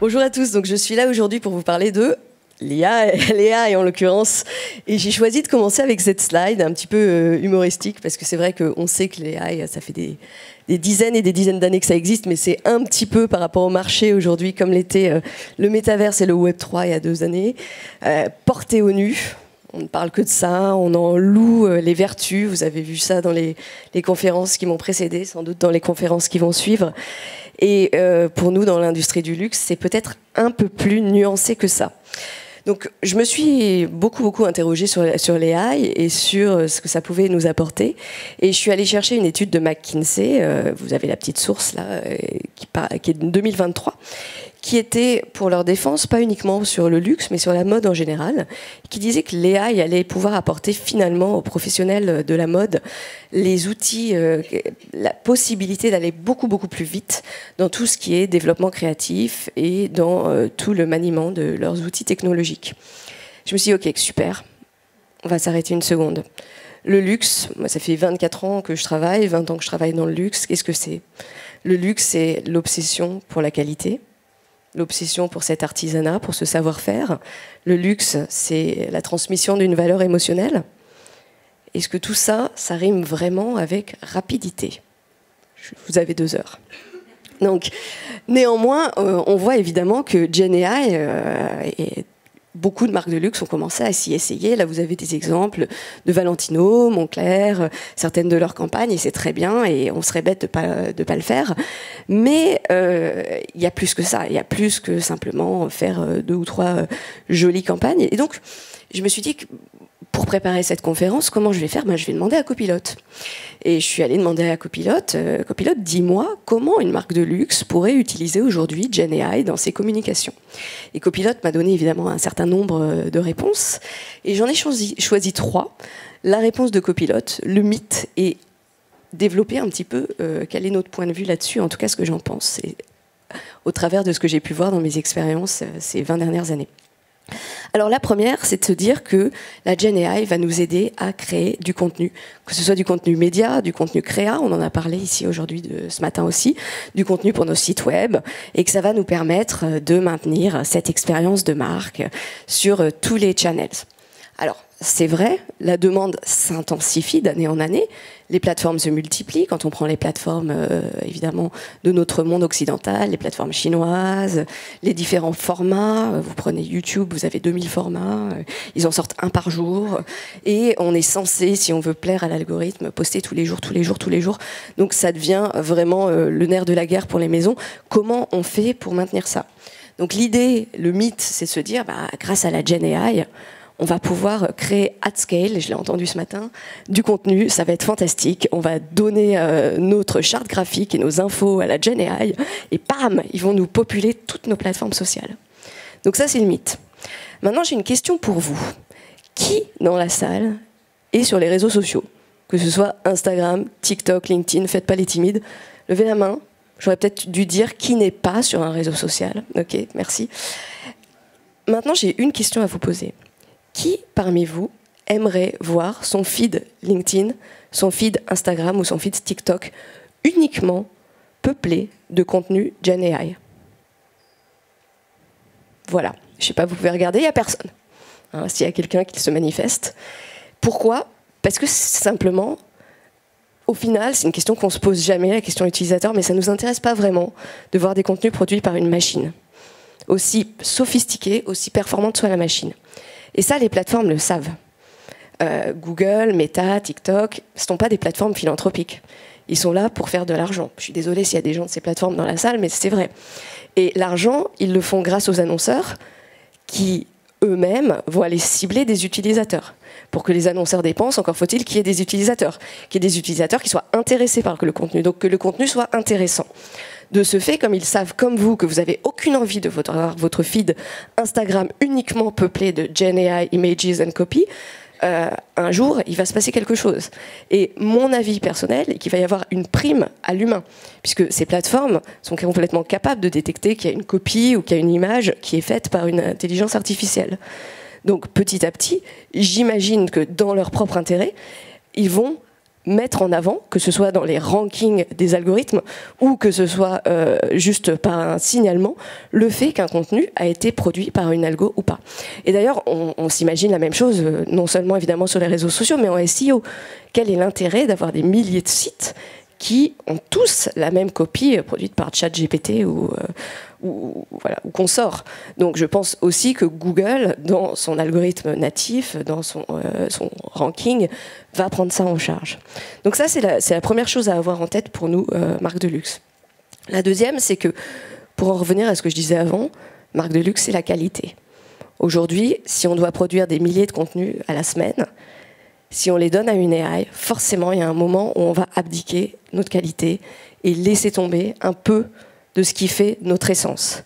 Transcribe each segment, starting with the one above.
Bonjour à tous, donc je suis là aujourd'hui pour vous parler de l'AI en l'occurrence, et j'ai choisi de commencer avec cette slide un petit peu humoristique, parce que c'est vrai qu'on sait que l'AI, ça fait des dizaines et des dizaines d'années que ça existe, mais c'est un petit peu par rapport au marché aujourd'hui, comme l'était le métaverse et le Web 3 il y a 2 années, porté au nu. On ne parle que de ça, on en loue les vertus, vous avez vu ça dans les conférences qui m'ont précédé, sans doute dans les conférences qui vont suivre. Et pour nous, dans l'industrie du luxe, c'est peut-être un peu plus nuancé que ça. Donc, je me suis beaucoup interrogée sur l'AI et sur ce que ça pouvait nous apporter. Et je suis allée chercher une étude de McKinsey, vous avez la petite source là, qui est de 2023, qui était, pour leur défense, pas uniquement sur le luxe, mais sur la mode en général, qui disait que l'AI allait pouvoir apporter finalement aux professionnels de la mode les outils, la possibilité d'aller beaucoup plus vite dans tout ce qui est développement créatif et dans tout le maniement de leurs outils technologiques. Je me suis dit, ok, super, on va s'arrêter une seconde. Le luxe, moi ça fait 24 ans que je travaille, 20 ans que je travaille dans le luxe, qu'est-ce que c'est? Le luxe, c'est l'obsession pour la qualité, l'obsession pour cet artisanat, pour ce savoir-faire. Le luxe, c'est la transmission d'une valeur émotionnelle. Est-ce que tout ça, ça rime vraiment avec rapidité? Vous avez 2 heures. Donc, néanmoins, on voit évidemment que GenAI et beaucoup de marques de luxe ont commencé à s'y essayer. Là, vous avez des exemples de Valentino, Moncler, certaines de leurs campagnes, et c'est très bien, et on serait bête de pas le faire. Mais il y a plus que ça, il y a plus que simplement faire 2 ou 3 jolies campagnes. Et donc, je me suis dit que pour préparer cette conférence, comment je vais faire? Je vais demander à Copilot. Et je suis allée demander à Copilot, Copilot, dis-moi comment une marque de luxe pourrait utiliser aujourd'hui GenAI dans ses communications. Et Copilot m'a donné évidemment un certain nombre de réponses. Et j'en ai choisi 3. La réponse de Copilot, le mythe, et développer un petit peu quel est notre point de vue là-dessus, en tout cas ce que j'en pense, au travers de ce que j'ai pu voir dans mes expériences ces 20 dernières années. Alors la première, c'est de se dire que la GenAI va nous aider à créer du contenu, que ce soit du contenu média, du contenu créa, on en a parlé ici aujourd'hui, ce matin aussi, du contenu pour nos sites web, et que ça va nous permettre de maintenir cette expérience de marque sur tous les channels. Alors, c'est vrai, la demande s'intensifie d'année en année, les plateformes se multiplient, quand on prend les plateformes évidemment de notre monde occidental, les plateformes chinoises, les différents formats, vous prenez YouTube, vous avez 2000 formats, ils en sortent un par jour, et on est censé, si on veut plaire à l'algorithme, poster tous les jours, donc ça devient vraiment le nerf de la guerre pour les maisons. Comment on fait pour maintenir ça? Donc l'idée, le mythe, c'est de se dire, grâce à la GenAI, on va pouvoir créer at scale, je l'ai entendu ce matin, du contenu, ça va être fantastique. On va donner notre charte graphique et nos infos à la GenAI, et bam, ils vont nous populer toutes nos plateformes sociales. Donc ça, c'est le mythe. Maintenant, j'ai une question pour vous. Qui, dans la salle, est sur les réseaux sociaux? Que ce soit Instagram, TikTok, LinkedIn, faites pas les timides. Levez la main. J'aurais peut-être dû dire qui n'est pas sur un réseau social. Ok, merci. Maintenant, j'ai une question à vous poser. Qui, parmi vous, aimerait voir son feed LinkedIn, son feed Instagram ou son feed TikTok uniquement peuplé de contenu GenAI? Voilà. Je ne sais pas, vous pouvez regarder, il n'y a personne. Hein, s'il y a quelqu'un qui se manifeste. Pourquoi? Parce que simplement, au final, c'est une question qu'on ne se pose jamais, la question utilisateur, mais ça ne nous intéresse pas vraiment de voir des contenus produits par une machine. Aussi sophistiquée, aussi performante soit la machine. Et ça, les plateformes le savent. Google, Meta, TikTok, ce ne sont pas des plateformes philanthropiques. Ils sont là pour faire de l'argent. Je suis désolée s'il y a des gens de ces plateformes dans la salle, mais c'est vrai. Et l'argent, ils le font grâce aux annonceurs qui, eux-mêmes, vont aller cibler des utilisateurs. Pour que les annonceurs dépensent, encore faut-il qu'il y ait des utilisateurs. Qu'il y ait des utilisateurs qui soient intéressés par le contenu. Donc que le contenu soit intéressant. De ce fait, comme ils savent, comme vous, que vous n'avez aucune envie de voir votre feed Instagram uniquement peuplé de GenAI, Images and Copy, un jour, il va se passer quelque chose. Et mon avis personnel est qu'il va y avoir une prime à l'humain, puisque ces plateformes sont complètement capables de détecter qu'il y a une copie ou qu'il y a une image qui est faite par une intelligence artificielle. Donc, petit à petit, j'imagine que dans leur propre intérêt, ils vont mettre en avant, que ce soit dans les rankings des algorithmes ou que ce soit juste par un signalement, le fait qu'un contenu a été produit par une algo ou pas. Et d'ailleurs, on s'imagine la même chose, non seulement évidemment sur les réseaux sociaux, mais en SEO. Quel est l'intérêt d'avoir des milliers de sites qui ont tous la même copie produite par ChatGPT ou consort. Donc je pense aussi que Google, dans son algorithme natif, dans son ranking, va prendre ça en charge. Donc ça, c'est la première chose à avoir en tête pour nous, marque de luxe. La deuxième, c'est que, pour en revenir à ce que je disais avant, marque de luxe, c'est la qualité. Aujourd'hui, si on doit produire des milliers de contenus à la semaine, si on les donne à une AI, forcément, il y a un moment où on va abdiquer notre qualité et laisser tomber un peu de ce qui fait notre essence.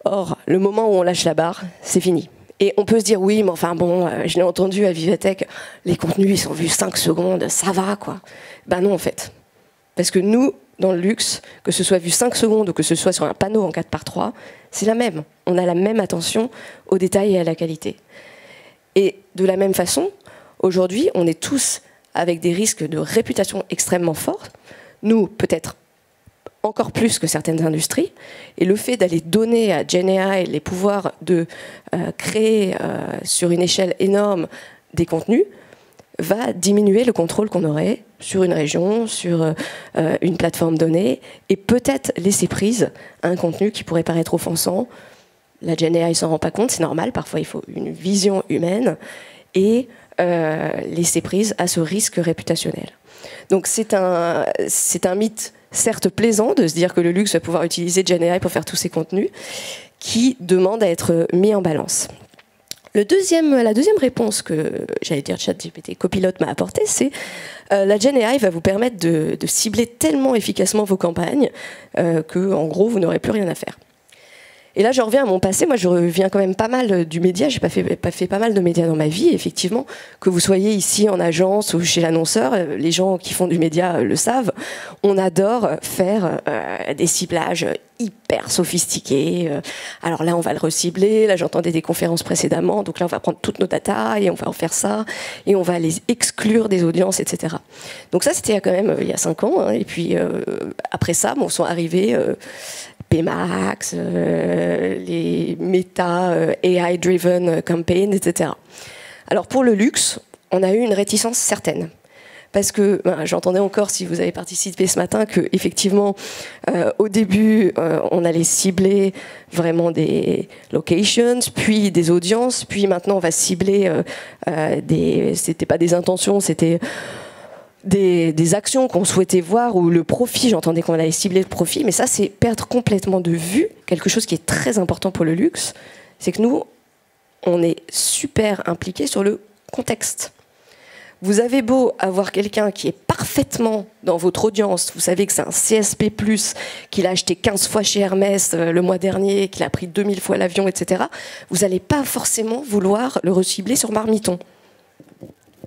Or, le moment où on lâche la barre, c'est fini. Et on peut se dire, oui, mais enfin bon, je l'ai entendu à Vivatech, les contenus, ils sont vus 5 secondes, ça va, quoi. Ben non, en fait. Parce que nous, dans le luxe, que ce soit vu 5 secondes ou que ce soit sur un panneau en 4x3, c'est la même. On a la même attention aux détails et à la qualité. Et de la même façon, aujourd'hui, on est tous avec des risques de réputation extrêmement forts. Nous, peut-être encore plus que certaines industries. Et le fait d'aller donner à GenAI les pouvoirs de créer sur une échelle énorme des contenus va diminuer le contrôle qu'on aurait sur une région, sur une plateforme donnée, et peut-être laisser prise à un contenu qui pourrait paraître offensant. La GenAI ne s'en rend pas compte, c'est normal, parfois il faut une vision humaine, et laisser prise à ce risque réputationnel. Donc c'est un mythe certes plaisant de se dire que le luxe va pouvoir utiliser GenAI pour faire tous ces contenus, qui demande à être mis en balance. La deuxième réponse que, j'allais dire ChatGPT, Copilot m'a apportée, c'est la GenAI va vous permettre de cibler tellement efficacement vos campagnes que, en gros, vous n'aurez plus rien à faire. Et là, je reviens à mon passé. Moi, je reviens quand même pas mal du média. J'ai pas fait pas mal de médias dans ma vie. Effectivement, que vous soyez ici en agence ou chez l'annonceur, les gens qui font du média le savent. On adore faire des ciblages hyper sophistiqués. Alors là, on va le recibler. Là, j'entendais des conférences précédemment. Donc là, on va prendre toutes nos datas et on va en faire ça. Et on va les exclure des audiences, etc. Donc ça, c'était quand même il y a 5 ans. Hein. Et puis, après ça, bon, sont arrivés... PMax, les Meta AI-driven campaigns, etc. Alors pour le luxe, on a eu une réticence certaine. Parce que j'entendais encore, si vous avez participé ce matin, que effectivement, au début, on allait cibler vraiment des locations, puis des audiences, puis maintenant on va cibler c'était pas des intentions, c'était des actions qu'on souhaitait voir, ou le profit, j'entendais qu'on allait cibler le profit, mais ça, c'est perdre complètement de vue quelque chose qui est très important pour le luxe, c'est que nous, on est super impliqués sur le contexte. Vous avez beau avoir quelqu'un qui est parfaitement dans votre audience, vous savez que c'est un CSP+, qu'il a acheté 15 fois chez Hermès le mois dernier, qu'il a pris 2000 fois l'avion, etc., vous n'allez pas forcément vouloir le recibler sur Marmiton.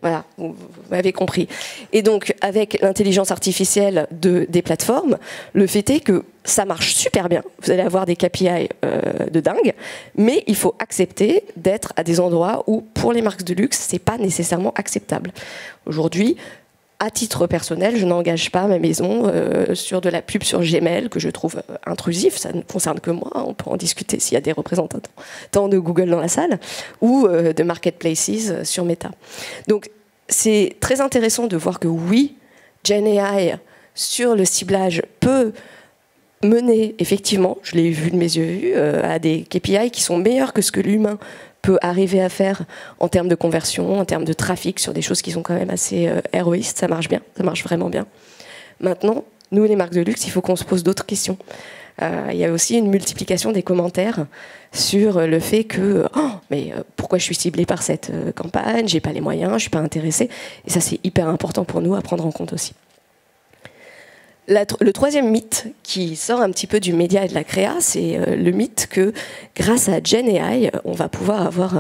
Voilà, vous m'avez compris. Et donc, avec l'intelligence artificielle des plateformes, le fait est que ça marche super bien. Vous allez avoir des KPI de dingue, mais il faut accepter d'être à des endroits où, pour les marques de luxe, c'est pas nécessairement acceptable. Aujourd'hui, à titre personnel, je n'engage pas ma maison sur de la pub sur Gmail, que je trouve intrusif, ça ne concerne que moi, on peut en discuter s'il y a des représentants de Google dans la salle, ou de marketplaces sur Meta. Donc c'est très intéressant de voir que oui, GenAI sur le ciblage peut mener, effectivement, je l'ai vu de mes yeux, à des KPI qui sont meilleurs que ce que l'humain peut arriver à faire en termes de conversion, en termes de trafic, sur des choses qui sont quand même assez héroïstes. Ça marche bien, ça marche vraiment bien. Maintenant, nous, les marques de luxe, il faut qu'on se pose d'autres questions. Il y a aussi une multiplication des commentaires sur le fait que pourquoi je suis ciblée par cette campagne, j'ai pas les moyens, je suis pas intéressée. Et ça, c'est hyper important pour nous à prendre en compte aussi. Le troisième mythe qui sort un petit peu du média et de la créa, c'est le mythe que grâce à GenAI, on va pouvoir avoir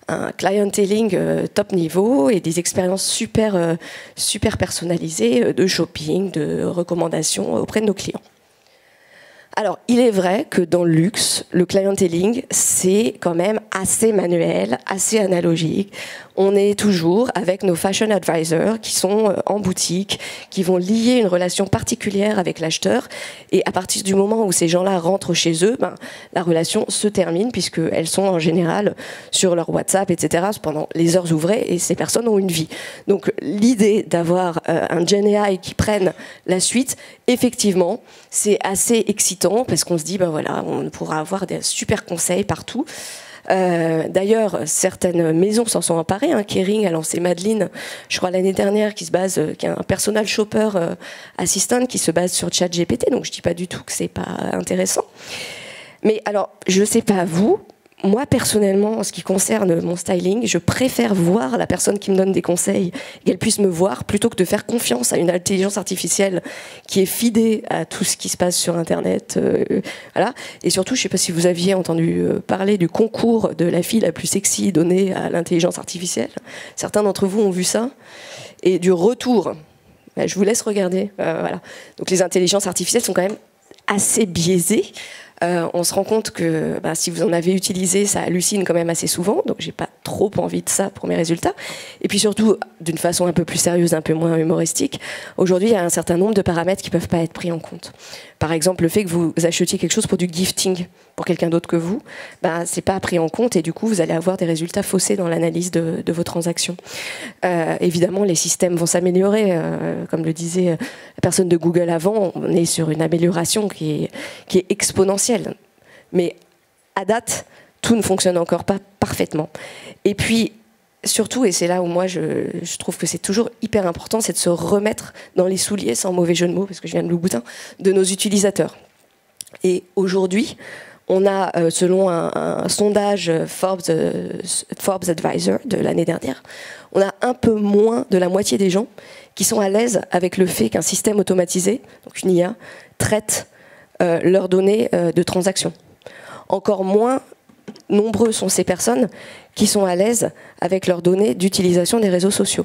un clienteling top niveau et des expériences super personnalisées de shopping, de recommandations auprès de nos clients. Alors, il est vrai que dans le luxe, le clienteling, c'est quand même assez manuel, assez analogique. On est toujours avec nos fashion advisors qui sont en boutique, qui vont lier une relation particulière avec l'acheteur. Et à partir du moment où ces gens-là rentrent chez eux, ben, la relation se termine puisqu'elles sont en général sur leur WhatsApp, etc. pendant les heures ouvrées et ces personnes ont une vie. Donc l'idée d'avoir un Gen AI qui prenne la suite, effectivement, c'est assez excitant parce qu'on se dit, ben voilà, on pourra avoir des super conseils partout. D'ailleurs, certaines maisons s'en sont emparées. Kering a lancé Madeline, je crois l'année dernière, qui est un personal shopper assistant qui se base sur ChatGPT. Donc je dis pas du tout que c'est pas intéressant. Mais alors, je sais pas vous. Moi, personnellement, en ce qui concerne mon styling, je préfère voir la personne qui me donne des conseils, qu'elle puisse me voir, plutôt que de faire confiance à une intelligence artificielle qui est fidée à tout ce qui se passe sur Internet. Voilà. Et surtout, je ne sais pas si vous aviez entendu parler du concours de la fille la plus sexy donnée à l'intelligence artificielle. Certains d'entre vous ont vu ça. Et du retour. Je vous laisse regarder. Voilà. Donc les intelligences artificielles sont quand même assez biaisées. On se rend compte que si vous en avez utilisé, ça hallucine quand même assez souvent, donc j'ai pas trop envie de ça pour mes résultats. Et puis surtout, d'une façon un peu plus sérieuse, un peu moins humoristique, aujourd'hui il y a un certain nombre de paramètres qui peuvent pas être pris en compte. Par exemple, le fait que vous achetiez quelque chose pour du gifting pour quelqu'un d'autre que vous, c'est pas pris en compte et du coup vous allez avoir des résultats faussés dans l'analyse de vos transactions. Évidemment, les systèmes vont s'améliorer, comme le disait la personne de Google avant, on est sur une amélioration qui est exponentielle. Mais à date, tout ne fonctionne encore pas parfaitement. Et puis, surtout, et c'est là où moi je trouve que c'est toujours hyper important, c'est de se remettre dans les souliers, sans mauvais jeu de mots, parce que je viens de Louboutin, de nos utilisateurs. Et aujourd'hui, on a, selon un sondage Forbes Advisor de l'année dernière, on a un peu moins de la moitié des gens qui sont à l'aise avec le fait qu'un système automatisé, donc une IA, traite leurs données de transaction. Encore moins nombreux sont ces personnes qui sont à l'aise avec leurs données d'utilisation des réseaux sociaux.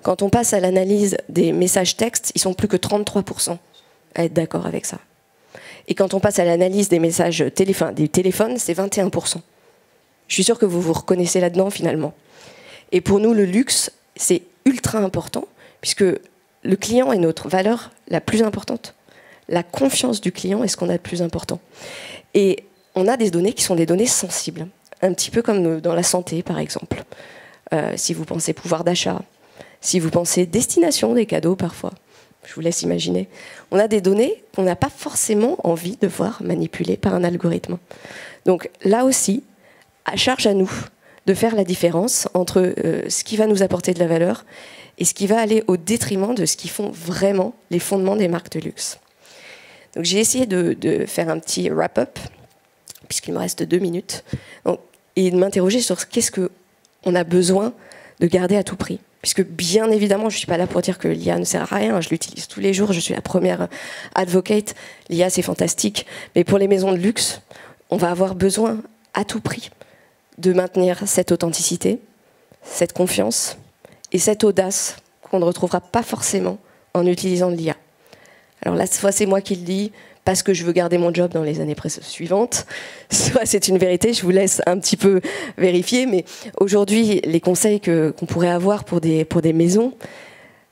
Quand on passe à l'analyse des messages textes, ils sont plus que 33% à être d'accord avec ça. Et quand on passe à l'analyse des messages des téléphones, c'est 21%. Je suis sûre que vous vous reconnaissez là-dedans finalement. Et pour nous, le luxe, c'est ultra important, puisque le client est notre valeur la plus importante. La confiance du client est ce qu'on a de plus important. Et on a des données qui sont des données sensibles, un petit peu comme dans la santé, par exemple. Si vous pensez pouvoir d'achat, si vous pensez destination des cadeaux parfois, je vous laisse imaginer. On a des données qu'on n'a pas forcément envie de voir manipulées par un algorithme. Donc là aussi, à charge à nous de faire la différence entre ce qui va nous apporter de la valeur et ce qui va aller au détriment de ce qui font vraiment les fondements des marques de luxe. Donc j'ai essayé de faire un petit wrap-up, puisqu'il me reste 2 minutes, et de m'interroger sur qu'est-ce qu'on a besoin de garder à tout prix. Puisque bien évidemment, je ne suis pas là pour dire que l'IA ne sert à rien, je l'utilise tous les jours, je suis la première advocate, l'IA c'est fantastique, mais pour les maisons de luxe, on va avoir besoin à tout prix de maintenir cette authenticité, cette confiance et cette audace qu'on ne retrouvera pas forcément en utilisant de l'IA. Alors là, soit c'est moi qui le dis, parce que je veux garder mon job dans les années suivantes, soit c'est une vérité, je vous laisse un petit peu vérifier, mais aujourd'hui, les conseils qu'on pourrait avoir pour des maisons,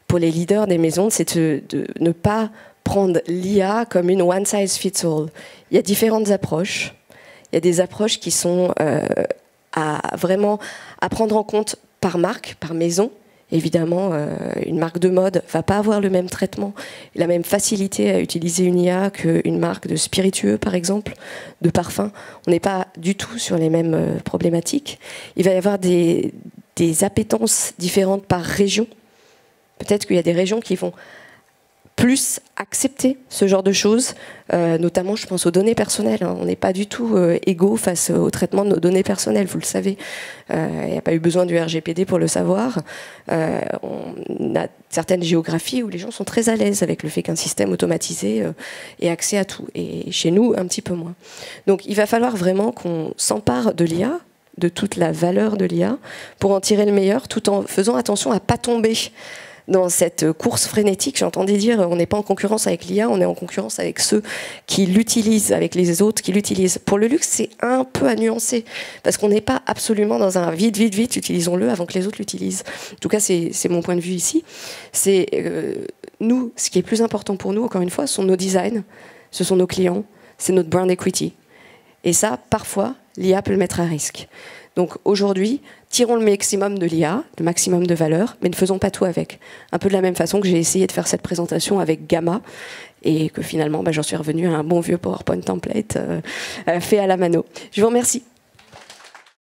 pour les leaders des maisons, c'est de ne pas prendre l'IA comme une one size fits all. Il y a différentes approches. Il y a des approches qui sont vraiment à prendre en compte par marque, par maison. Évidemment, une marque de mode ne va pas avoir le même traitement, la même facilité à utiliser une IA qu'une marque de spiritueux, par exemple, de parfum. On n'est pas du tout sur les mêmes problématiques. Il va y avoir des appétences différentes par région. Peut-être qu'il y a des régions qui vont plus accepter ce genre de choses, notamment je pense aux données personnelles. On n'est pas du tout égaux face au traitement de nos données personnelles, vous le savez. Il n'y a pas eu besoin du RGPD pour le savoir. On a certaines géographies où les gens sont très à l'aise avec le fait qu'un système automatisé ait accès à tout. Et chez nous, un petit peu moins. Donc il va falloir vraiment qu'on s'empare de l'IA, de toute la valeur de l'IA, pour en tirer le meilleur, tout en faisant attention à ne pas tomber dans cette course frénétique. J'entendais dire, on n'est pas en concurrence avec l'IA, on est en concurrence avec ceux qui l'utilisent, avec les autres qui l'utilisent. Pour le luxe, c'est un peu à nuancer, parce qu'on n'est pas absolument dans un vite, utilisons-le avant que les autres l'utilisent. En tout cas, c'est mon point de vue ici. C'est nous, ce qui est plus important pour nous, encore une fois, ce sont nos designs, ce sont nos clients, c'est notre brand equity. Et ça, parfois, l'IA peut le mettre à risque. Donc aujourd'hui, tirons le maximum de l'IA, le maximum de valeur, mais ne faisons pas tout avec. Un peu de la même façon que j'ai essayé de faire cette présentation avec Gamma, et que finalement, j'en suis revenue à un bon vieux PowerPoint template fait à la mano. Je vous remercie.